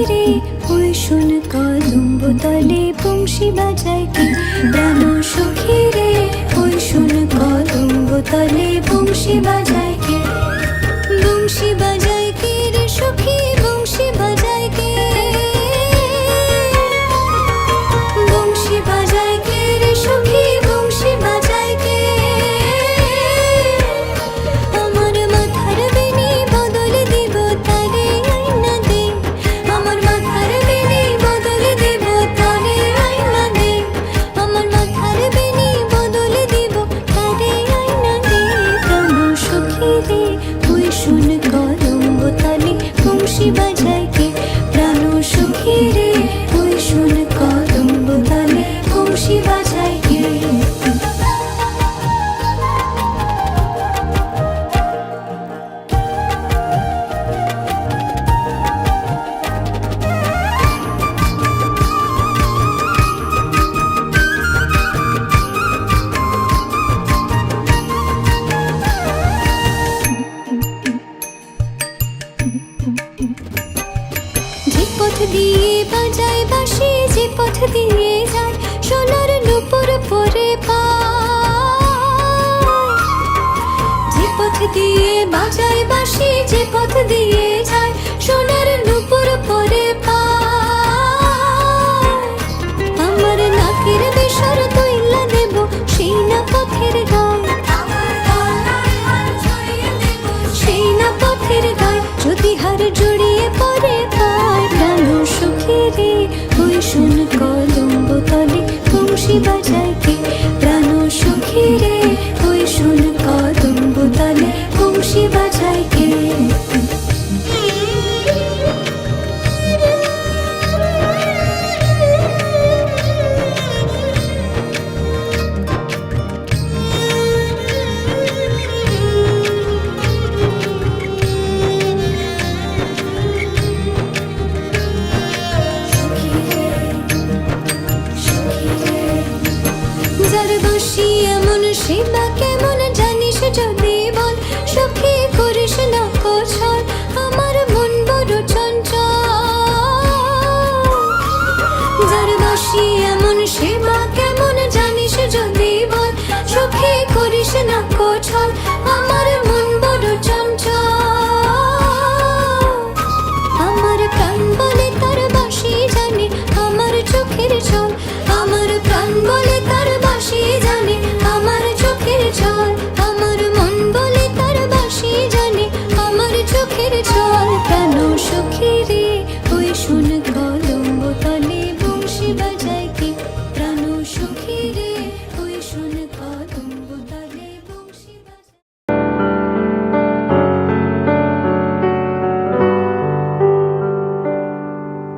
রে ওই শোন কদম্ব তলে বংশী বাজায় কে, প্রাণ সখী রে ওই শোন কদম্ব তলে বংশী বাজায় কে, বংশী বাজায় কে রে সখী বংশী বাজায় কে, বংশী বাজায় কে রে সখী বংশী বাজায় কে, আমার মাথার বেনি বদল দিব তারে আইনা দে, আমার মাথার বেনি বদল দিব তারে আইনা দে, আমার মাথার বেনি বদল দিব তারে আইনা দে, প্রাণ সখী রে ওই শুন কদম্ব তলে বংশী বাজায় কে, প্রাণ সখী রে ওই শুন কদম্ব তলে বংশী বাজায় কে। যে পথ দিয়ে বাজায় বাঁশি, যে পথ দিয়ে যায় সোনার নূপুর পরে পায়, যে পথ দিয়ে বাজায় বাঁশি, যে পথ দিয়ে যায় সোনার নূপুর পরে পায়, আমার নাকের বেসর তৈলা দেব সেই না পথের গায়, সেই না পথের গায় যদি হার জড়িয়ে পড়ে পায়, প্রাণ সখী রে ওই শোন কদম্ব তলে বংশী বাজায় কে, প্রাণ সখী রে ওই শোন কদম্ব তলে বংশী বাজায় কে। যার বসি এমন সেবা কেমন জানিস যদি বল, সখী করিস না কোছল আমার মন বড় চঞ্চল, যার বসি